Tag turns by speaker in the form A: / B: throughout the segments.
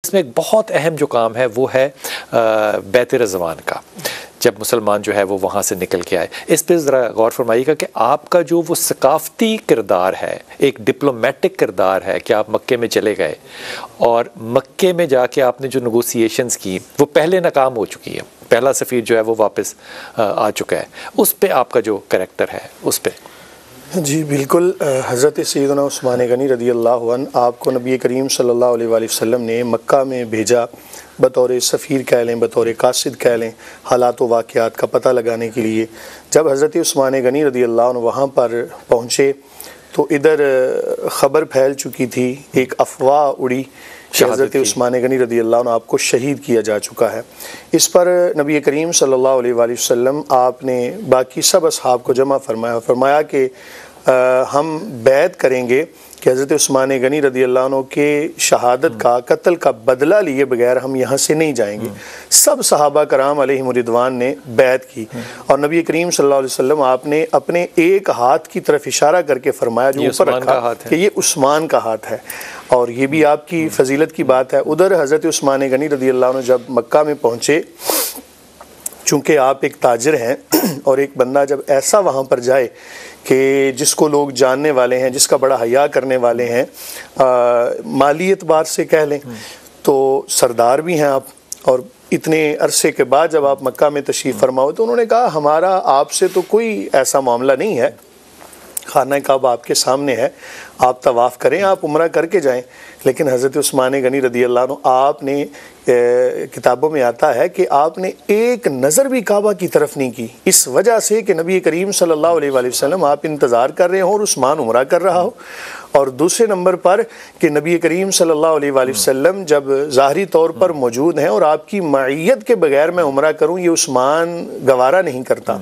A: इसमें एक बहुत अहम जो काम है वो है बैत रज़वान का, जब मुसलमान जो है वो वहाँ से निकल के आए। इस पर ज़रा गौर फरमाइएगा कि आपका जो वो सकाफ़ती किरदार है, एक डिप्लोमेटिक किरदार है कि आप मक्के में चले गए और मक्के में जाके आपने जो नेगोशिएशंस की वो पहले नाकाम हो चुकी है, पहला सफ़ीर जो है वो वापस आ चुका है, उस पर आपका जो करैक्टर है उस पर।
B: जी बिल्कुल, हज़रत सैयदना उस्मान गनी रज़ियल्लाहु अन्हु आपको नबी करीम सल्लल्लाहु अलैहि वसल्लम ने मक्का में भेजा बतौर सफ़ीर कह लें, बतौर कासिद कह लें, हालात व वाक़यात का पता लगाने के लिए। जब हज़रत उस्मान गनी रज़ियल्लाहु अन्हु वहाँ पर पहुँचे तो इधर ख़बर फैल चुकी थी, एक अफवाह उड़ी कि हज़रत उस्मान गनी रज़ियल्लाहु अन्हु आपको शहीद किया जा चुका है। इस पर नबी करीम सल्लल्लाहु अलैहि वसल्लम आपने बाकी सब असहाब को जमा फरमाया कि हम बैत करेंगे कि हज़रत उस्मान गनी रज़ियल्लाहु अन्हु के शहादत का, कत्ल का बदला लिए बगैर हम यहाँ से नहीं जाएंगे। सब सहाबा कराम अलैहिम रिदवान ने बैत की और नबी करीम सल्लल्लाहु अलैहि वसल्लम आपने अपने एक हाथ की तरफ इशारा करके फरमाया जो ऊपर रखा कि ये उस्मान का हाथ है, और ये भी आपकी फजीलत की बात है। उधर हज़रत उस्मान गनी रज़ियल्लाहु अन्हु जब मक्का में पहुँचे, चूँकि आप एक ताजिर हैं और एक बंदा जब ऐसा वहाँ पर जाए कि जिसको लोग जानने वाले हैं, जिसका बड़ा हया करने वाले हैं, माली एतबार से कह लें तो सरदार भी हैं आप, और इतने अरसे के बाद जब आप मक्का में तशरीफ़ फरमाओ तो उन्होंने कहा हमारा आपसे तो कोई ऐसा मामला नहीं है, खाना काबा आपके सामने है, आप तवाफ़ करें, आप उम्रा करके जाएं। लेकिन हज़रत उस्मान गनी रज़ियल्लाहु अन्हु आपने किताबों में आता है कि आपने एक नज़र भी काबा की तरफ नहीं की, इस वजह से कि नबी करीम सल्लल्लाहु अलैहि वसल्लम आप इंतज़ार कर रहे हो और उस्मान उम्रा कर रहा हो, और दूसरे नंबर पर कि नबी करीम सल्लल्लाहु अलैहि वसल्लम जब ज़ाहरी तौर पर मौजूद हैं और आपकी मईयत के बगैर मैं उम्रा करूं ये उस्मान गवारा नहीं करता।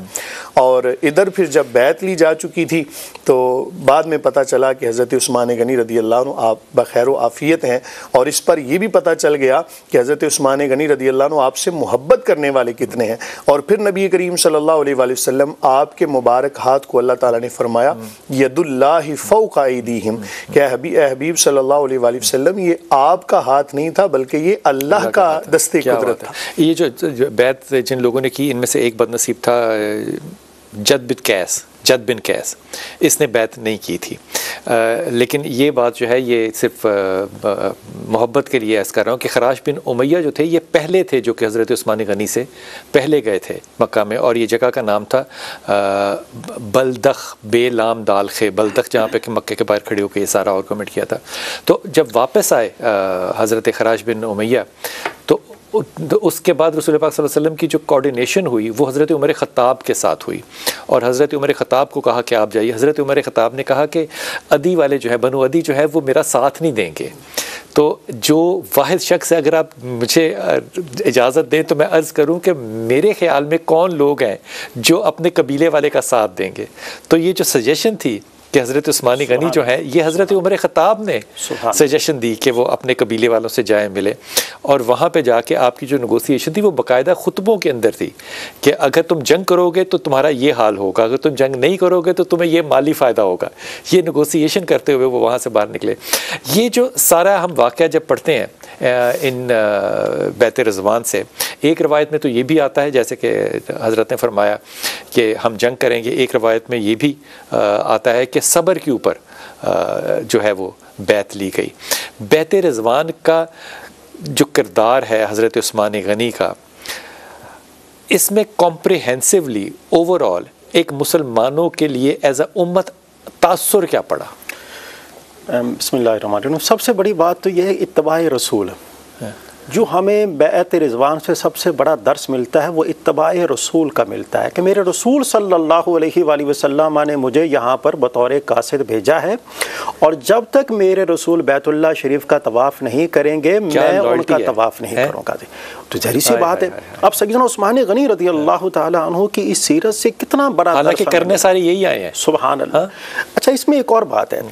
B: और इधर फिर जब बैत ली जा चुकी थी तो बाद में पता चला कि हज़रत उस्मान गनी रज़ियल्लाहु अन्हु आप बखैर आफ़ियत हैं, और इस पर यह भी पता चल गया कि हज़रत उस्मान गनी रज़ियल्लाहु अन्हु आपसे मोहब्बत करने वाले कितने हैं। और फिर नबी करीम सल्लल्लाहु अलैहि वसल्लम आपके मुबारक हाथ को अल्लाह ताला ने फरमाया यदुल्लाहि फौक़ अयदीहिम, क्या हबीब सल्लल्लाहु अलैहि वसल्लम ये आपका हाथ नहीं था बल्कि ये अल्लाह का दस्ते कुदरत था।
A: ये जो बैत जिन लोगों ने की इनमें से एक बदनसीब था जद बिन कैस, इसने बैत नहीं की थी। लेकिन ये बात जो है ये सिर्फ मोहब्बत के लिए ऐसा कर रहा हूँ कि खराश बिन उमैया जो थे ये पहले थे जो कि हज़रत उस्मान गनी से पहले गए थे मक्का में, और ये जगह का नाम था बलदख, बेलाम दाल खे, बलदख, जहाँ पे कि मक्के के बाहर खड़े होकर ये सारा आर्गूमेंट किया था। तो जब वापस आए हज़रत खराश बिन उमैया तो उसके बाद रसूल पाक सल्लल्लाहु अलैहि वसल्लम की जो कोऑर्डिनेशन हुई वो हज़रत उमर ख़त्ताब के साथ हुई, और हज़रत उमर ख़त्ताब को कहा कि आप जाइए। हज़रत उमर ख़त्ताब ने कहा कि अदी वाले जो है, बनु अदी जो है वो मेरा साथ नहीं देंगे, तो जो वाहिद शख्स है, अगर आप मुझे इजाज़त दें तो मैं अर्ज़ करूं कि मेरे ख़्याल में कौन लोग हैं जो अपने कबीले वाले का साथ देंगे। तो ये जो सजेशन थी कि हज़रत उस्मान गनी जो है ये हज़रत उमर ख़त्ताब ने सजेशन दी कि वो अपने कबीले वालों से जाए मिले, और वहाँ पे जाके आपकी जो नेगोशिएशन थी वो बाकायदा खुतबों के अंदर थी कि अगर तुम जंग करोगे तो तुम्हारा ये हाल होगा, अगर तुम जंग नहीं करोगे तो तुम्हें ये माली फ़ायदा होगा। ये नेगोशिएशन करते हुए वो वहाँ से बाहर निकले। ये जो सारा हम वाक़या जब पढ़ते हैं इन बैत रज़वान से, एक रवायत में तो ये भी आता है जैसे कि हज़रत ने फरमाया कि हम जंग करेंगे, एक रवायत में ये भी आता है कि सब्र के ऊपर जो है वो बैत ली गई। बैत रज़वान का जो किरदार है हज़रत उस्मान गनी का, इसमें कॉम्प्रिहेंसिवली ओवरऑल एक मुसलमानों के लिए एज अ उम्मत तासुर क्या पड़ा?
C: बिस्मिल्लाहिर्रहमानिर्रहीम। सबसे बड़ी बात तो यह है इत्तबाए रसूल, जो हमें बैत रिज़वान से सबसे बड़ा दर्स मिलता है वो इत्तबाए रसूल का मिलता है कि मेरे रसूल सल्लल्लाहु अलैहि वसल्लम ने मुझे यहाँ पर बतौर कासिद भेजा है, और जब तक मेरे रसूल बैतुल्लाह शरीफ का तवाफ़ नहीं करेंगे मैं उनका तवाफ़ नहीं करूँगा। तो ज़ाहिर सी बात है। अब सैयदना उस्मान गनी रज़ियल्लाहु ताला अन्हु की इस सीरत से कितना बड़ा,
A: हालांकि करने सारे यही आए हैं,
C: सुभान अल्लाह। अच्छा, इसमें एक और बात है,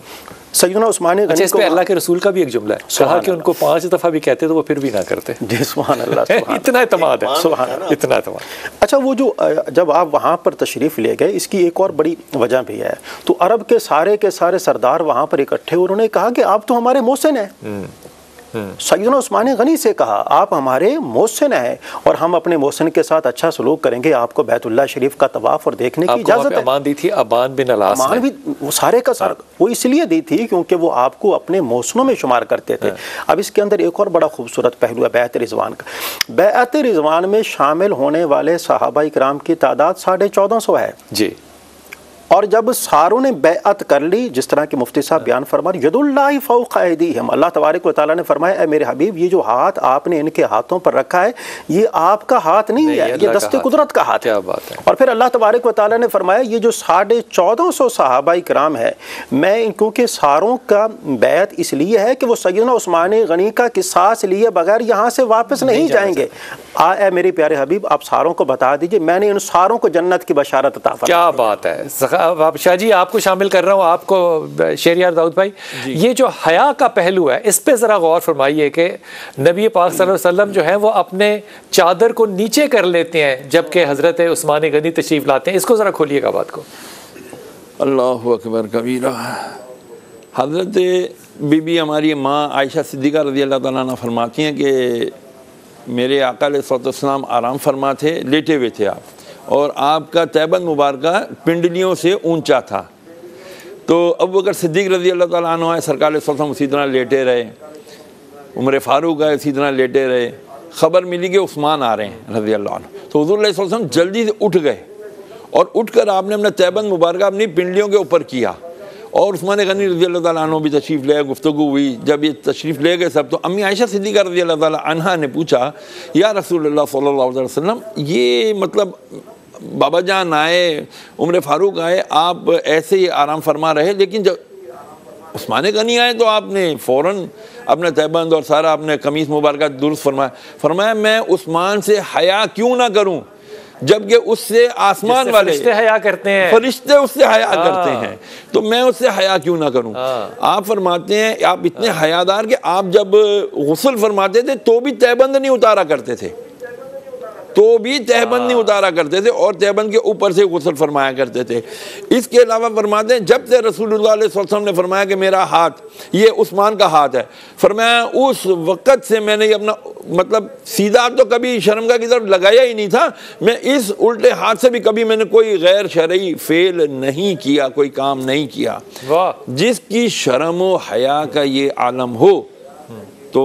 C: सैयदना उस्मान गनी,
A: अच्छा, इस पे अल्लाह के रसूल का भी एक जुमला है, कहा कि उनको 5 दफ़ा भी कहते तो वो फिर भी ना करते।
C: जी सुभान अल्लाह,
A: इतना एतमाद है, सुभान अल्लाह, इतना एतमाद।
C: अच्छा, वो जो जब आप वहाँ पर तशरीफ़ ले गए, इसकी एक और बड़ी वजह भी है। तो अरब के सारे सरदार वहाँ पर इकट्ठे, उन्होंने कहा कि आप तो हमारे मोहसिन हैं, सैयदना उस्मान गनी से कहा आप हमारे मोहसिन हैं और हम अपने मोहसिन के साथ अच्छा सलूक करेंगे, आपको बैतुल्लाह शरीफ का तवाफ और देखने की इजाज़त है।
A: अमान दी थी अबान बिन अलास,
C: अमान भी वो सारे का सारा वो इसलिए दी थी क्योंकि वो आपको अपने मोहसिनों में शुमार करते थे। अब इसके अंदर एक और बड़ा खूबसूरत पहलू है बैअत रिज़वान का। बैअत रिज़वान में शामिल होने वाले सहाबा इकराम की तादाद 1450 है
A: जी।
C: और जब सारों ने बैअत कर ली, जिस तरह के मुफ्ती साहब बयान फरमा यदुल्लाहि फौक़ ऐदीहिम, अल्लाह तबारक व तआला ने फरमाया ऐ मेरे हबीब ये जो हाथ आपने इनके हाथों पर रखा है ये आपका हाथ नहीं है, ये दस्ते कुदरत का हाथ है। और फिर अल्लाह तबारक व तआला ने फरमाया ये जो 1450 सहाबा इकराम है, मैं क्योंकि सारों का बैत इसलिए है कि वो सैयदना उस्मान गनी का किसास लिए बगैर यहाँ से वापस नहीं जाएंगे। ऐ मेरे प्यारे हबीब आप सारों को बता दीजिए मैंने इन सारों को जन्नत की बशारत अता फरमाई।
A: क्या बात है। अब शाह जी आपको शामिल कर रहा हूँ, आपको शेरियार दाऊद भाई, ये जो हया का पहलू है इस पे ज़रा गौर फरमाइए कि नबी पाक सल्लल्लाहु अलैहि वसल्लम जो है वो अपने चादर को नीचे कर लेते हैं जबकि हज़रत उस्मान गनी तशरीफ़ लाते हैं, इसको ज़रा खोलिएगा बात को।
D: अल्लाहु अकबर कबीरा। हज़रत बीबी हमारी माँ आयशा सिद्दीक़ा रज़ियल्लाहु तआला अन्हा फरमाती हैं कि मेरे आका अलैहिस्सलाम आराम फरमा थे, लेटे हुए थे आप, और आपका तैबन मुबारक पिंडलियों से ऊंचा था। तो अबू बकर सिद्दीक़ रज़ियल्लाहु तआला अन्हु आए, सरकार अलैहिस्सलाम उसी तरह लेटे रहे, उमर फ़ारूक आए उसी तरह लेटे रहे। ख़बर मिली कि उस्मान आ रहे हैं रज़ियल्लाहु अन्हु, तो हुज़ूर अलैहि सल्लम जल्दी से उठ गए और उठकर आपने अपना तैबन मुबारक अपनी पिंडलियों के ऊपर किया और उस्मान गनी रज़ियल्लाहु तआला अन्हु भी तशरीफ़ ले, गुफ्तगू हुई। जब ये तशरीफ़ ले गए सब, तो अम्मी आयशा सिद्दीक़ा रज़ियल्लाहु तआला अन्हा ने पूछा या रसूलुल्लाह सल्लल्लाहु अलैहि वसल्लम ये मतलब बाबा जान आए, उमर फ़ारूक आए, आप ऐसे ही आराम फरमा रहे, लेकिन जब उस्मान गनी आए तो आपने फ़ौरन अपना तैबंद और सारा अपने कमीज़ मुबारक दुरुस्त फरमाया। फरमाया मैं उस्मान से हया क्यों ना करूं जबकि उससे आसमान वाले
A: फरिश्ते हया करते हैं,
D: फरिश्ते उससे हया करते हैं, तो मैं उससे हया क्यों ना करूं। आप फरमाते हैं आप इतने हयादार कि आप जब गुस्ल फरमाते थे तो भी तैबंद नहीं उतारा करते थे, तो भी तहबंद नहीं उतारा करते थे और तहबंद के ऊपर से गुस्ल फरमाया करते थे। इसके अलावा फरमाते हैं जब से रसूलुल्लाह अलैहि वसल्लम ने फरमाया कि मेरा हाथ ये उस्मान का हाथ है, फरमाया उस वक़्त से मैंने ये अपना मतलब सीधा तो कभी शर्मगाह की तरफ लगाया ही नहीं था, मैं इस उल्टे हाथ से भी कभी मैंने कोई गैर शरई फेल नहीं किया, कोई काम नहीं किया। जिसकी शर्म व हया का ये आलम हो, तो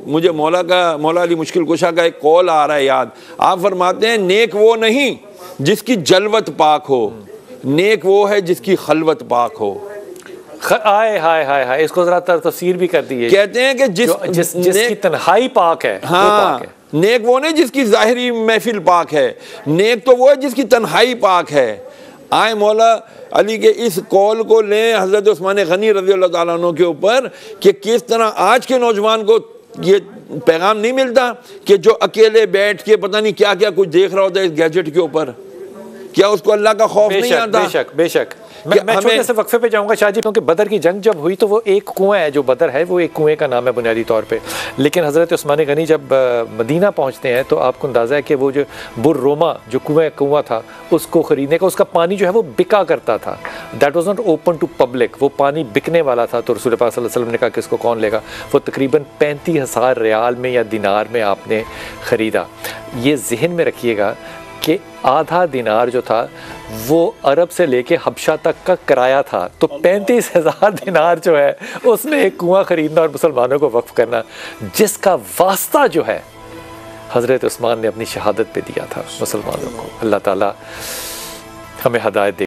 D: मुझे मौला अली मुश्किल कुशा का एक कौल आ रहा है याद। आप फरमाते हैं नेक वो नहीं जिसकी जलवत पाक हो, नेक वो है जिसकी खलवत पाक हो।
A: हाय हाय हाय हाय, इसको जरा तफसीर भी कर दीजिए।
D: कहते हैं कि
A: जिसकी तन्हाई पाक है,
D: हाँ, वो पाक है। नेक वो नहीं जिसकी जाहिरी महफिल पाक है, नेक तो वो है जिसकी तन्हाई पाक है। आए मौला अली के इस कौल को लें हज़रत उस्मान गनी रज़ियल्लाहु तआला अन्हु के ऊपर कि किस तरह आज के नौजवान को ये पैगाम नहीं मिलता कि जो अकेले बैठ के पता नहीं क्या क्या कुछ देख रहा होता है इस गैजेट के ऊपर, क्या उसको अल्लाह का खौफ नहीं आता?
A: बेशक बेशक। मैं छोटे से वक्फे पे जाऊंगा शाह जी, क्योंकि बदर की जंग जब हुई तो वो एक कुआं है, जो बदर है वो एक कुएं का नाम है बुनियादी तौर पे, लेकिन हज़रत उस्मान गनी जब मदीना पहुंचते हैं तो आपको अंदाज़ा है कि वो जो बुर्रोमा जो कुआं था उसको ख़रीदने का, उसका पानी जो है वो बिका करता था, that was not open to public, वो पानी बिकने वाला था। तो रसूल पाक सल्लल्लाहु अलैहि वसल्लम ने कहा कि इसको कौन लेगा, वो तकरीबन 35,000 रियाल में या दिनार में आपने ख़रीदा। ये जहन में रखिएगा कि आधा दिनार जो था वो अरब से लेके हबशा तक का किराया था, तो 35,000 दिनार जो है उसमें एक कुआं ख़रीदना और मुसलमानों को वक्फ करना, जिसका वास्ता जो है हज़रत उस्मान ने अपनी शहादत पे दिया था मुसलमानों को। अल्लाह ताला हमें हदायत दे।